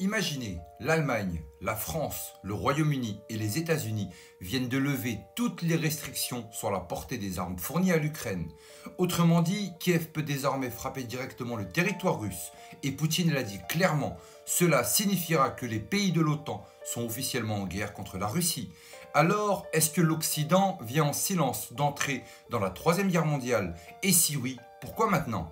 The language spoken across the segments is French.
Imaginez, l'Allemagne, la France, le Royaume-Uni et les États-Unis viennent de lever toutes les restrictions sur la portée des armes fournies à l'Ukraine. Autrement dit, Kiev peut désormais frapper directement le territoire russe et Poutine l'a dit clairement, cela signifiera que les pays de l'OTAN sont officiellement en guerre contre la Russie. Alors, est-ce que l'Occident vient en silence d'entrer dans la Troisième Guerre mondiale? Et si oui, pourquoi maintenant?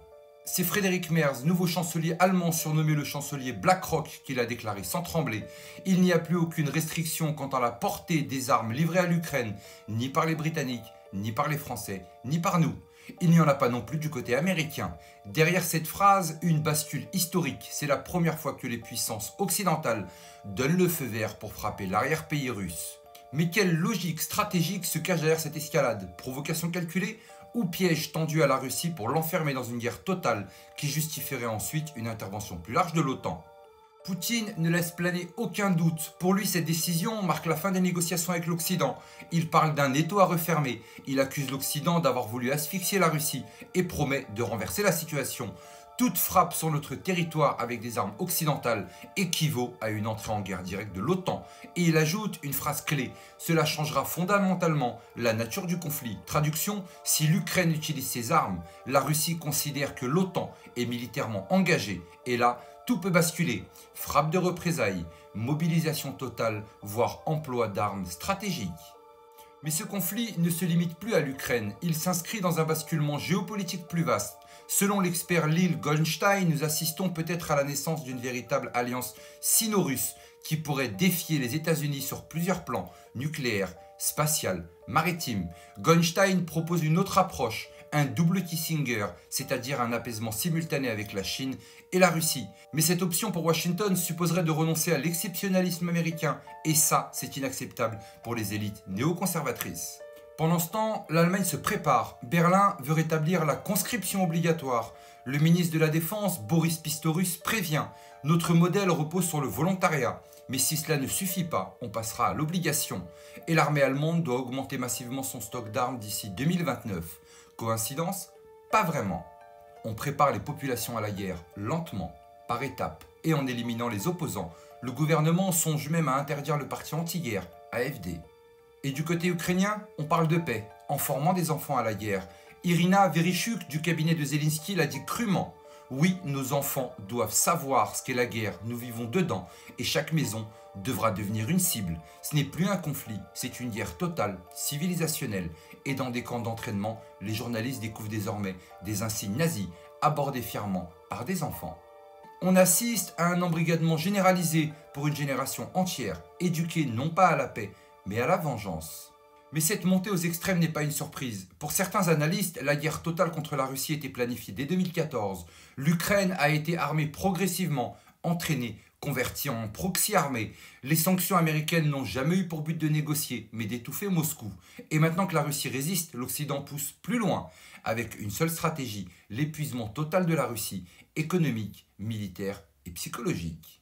C'est Friedrich Merz, nouveau chancelier allemand surnommé le chancelier BlackRock, qui l'a déclaré sans trembler. Il n'y a plus aucune restriction quant à la portée des armes livrées à l'Ukraine, ni par les Britanniques, ni par les Français, ni par nous. Il n'y en a pas non plus du côté américain. Derrière cette phrase, une bascule historique. C'est la première fois que les puissances occidentales donnent le feu vert pour frapper l'arrière-pays russe. Mais quelle logique stratégique se cache derrière cette escalade? Provocation calculée ou piège tendu à la Russie pour l'enfermer dans une guerre totale qui justifierait ensuite une intervention plus large de l'OTAN? Poutine ne laisse planer aucun doute. Pour lui, cette décision marque la fin des négociations avec l'Occident. Il parle d'un étau à refermer. Il accuse l'Occident d'avoir voulu asphyxier la Russie et promet de renverser la situation. Toute frappe sur notre territoire avec des armes occidentales équivaut à une entrée en guerre directe de l'OTAN. Et il ajoute une phrase clé. Cela changera fondamentalement la nature du conflit. Traduction, si l'Ukraine utilise ses armes, la Russie considère que l'OTAN est militairement engagée. Et là, tout peut basculer. Frappe de représailles, mobilisation totale, voire emploi d'armes stratégiques. Mais ce conflit ne se limite plus à l'Ukraine. Il s'inscrit dans un basculement géopolitique plus vaste. Selon l'expert Lil Goldstein, nous assistons peut-être à la naissance d'une véritable alliance sino-russe qui pourrait défier les États-Unis sur plusieurs plans, nucléaire, spatial, maritime. Goldstein propose une autre approche, un double Kissinger, c'est-à-dire un apaisement simultané avec la Chine et la Russie. Mais cette option pour Washington supposerait de renoncer à l'exceptionnalisme américain, et ça, c'est inacceptable pour les élites néoconservatrices. Pendant ce temps, l'Allemagne se prépare. Berlin veut rétablir la conscription obligatoire. Le ministre de la Défense, Boris Pistorius, prévient. Notre modèle repose sur le volontariat. Mais si cela ne suffit pas, on passera à l'obligation. Et l'armée allemande doit augmenter massivement son stock d'armes d'ici 2029. Coïncidence? Pas vraiment. On prépare les populations à la guerre, lentement, par étapes, et en éliminant les opposants. Le gouvernement songe même à interdire le parti anti-guerre, AfD. Et du côté ukrainien, on parle de paix, en formant des enfants à la guerre. Irina Vereshchuk du cabinet de Zelensky l'a dit crûment. Oui, nos enfants doivent savoir ce qu'est la guerre, nous vivons dedans, et chaque maison devra devenir une cible. Ce n'est plus un conflit, c'est une guerre totale, civilisationnelle, et dans des camps d'entraînement, les journalistes découvrent désormais des insignes nazis abordés fièrement par des enfants. On assiste à un embrigadement généralisé pour une génération entière, éduquée non pas à la paix, mais à la vengeance. Mais cette montée aux extrêmes n'est pas une surprise. Pour certains analystes, la guerre totale contre la Russie était planifiée dès 2014. L'Ukraine a été armée progressivement, entraînée, convertie en proxy armée. Les sanctions américaines n'ont jamais eu pour but de négocier, mais d'étouffer Moscou. Et maintenant que la Russie résiste, l'Occident pousse plus loin, avec une seule stratégie, l'épuisement total de la Russie, économique, militaire et psychologique.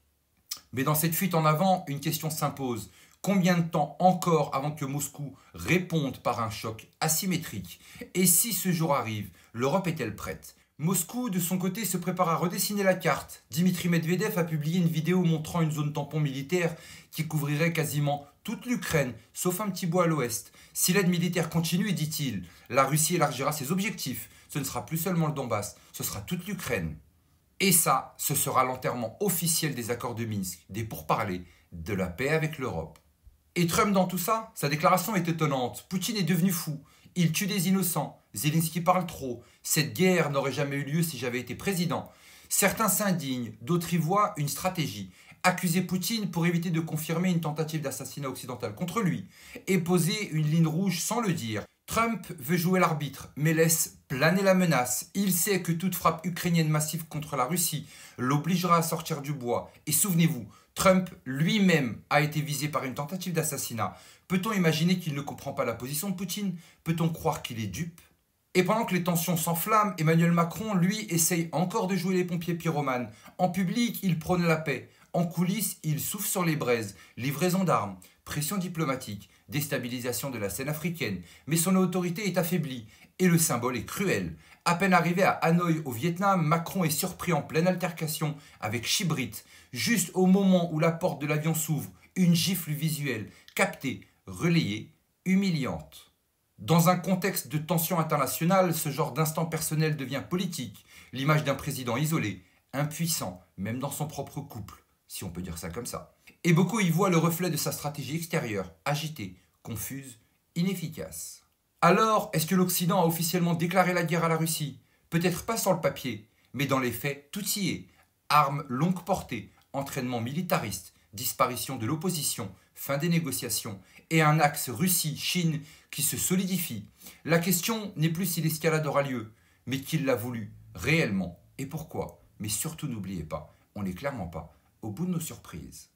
Mais dans cette fuite en avant, une question s'impose. Combien de temps encore avant que Moscou réponde par un choc asymétrique? Et si ce jour arrive, l'Europe est-elle prête? Moscou, de son côté, se prépare à redessiner la carte. Dimitri Medvedev a publié une vidéo montrant une zone tampon militaire qui couvrirait quasiment toute l'Ukraine, sauf un petit bout à l'ouest. Si l'aide militaire continue, dit-il, la Russie élargira ses objectifs. Ce ne sera plus seulement le Donbass, ce sera toute l'Ukraine. Et ça, ce sera l'enterrement officiel des accords de Minsk, des pourparlers, de la paix avec l'Europe. Et Trump dans tout ça? Sa déclaration est étonnante. Poutine est devenu fou. Il tue des innocents. Zelensky parle trop. Cette guerre n'aurait jamais eu lieu si j'avais été président. Certains s'indignent, d'autres y voient une stratégie. Accuser Poutine pour éviter de confirmer une tentative d'assassinat occidental contre lui. Et poser une ligne rouge sans le dire. Trump veut jouer l'arbitre, mais laisse planer la menace. Il sait que toute frappe ukrainienne massive contre la Russie l'obligera à sortir du bois. Et souvenez-vous, Trump lui-même a été visé par une tentative d'assassinat. Peut-on imaginer qu'il ne comprend pas la position de Poutine? Peut-on croire qu'il est dupe? Et pendant que les tensions s'enflamment, Emmanuel Macron, lui, essaye encore de jouer les pompiers pyromanes. En public, il prône la paix. En coulisses, il souffle sur les braises. Livraison d'armes, pression diplomatique, déstabilisation de la scène africaine. Mais son autorité est affaiblie et le symbole est cruel. À peine arrivé à Hanoï au Vietnam, Macron est surpris en pleine altercation avec Chibrit, juste au moment où la porte de l'avion s'ouvre, une gifle visuelle, captée, relayée, humiliante. Dans un contexte de tension internationale, ce genre d'instant personnel devient politique, l'image d'un président isolé, impuissant, même dans son propre couple, si on peut dire ça comme ça. Et beaucoup y voient le reflet de sa stratégie extérieure, agitée, confuse, inefficace. Alors, est-ce que l'Occident a officiellement déclaré la guerre à la Russie? Peut-être pas sur le papier, mais dans les faits, tout y est. Armes longue portée, entraînement militariste, disparition de l'opposition, fin des négociations, et un axe Russie-Chine qui se solidifie. La question n'est plus si l'escalade aura lieu, mais qui l'a voulu, réellement, et pourquoi. Mais surtout n'oubliez pas, on n'est clairement pas au bout de nos surprises.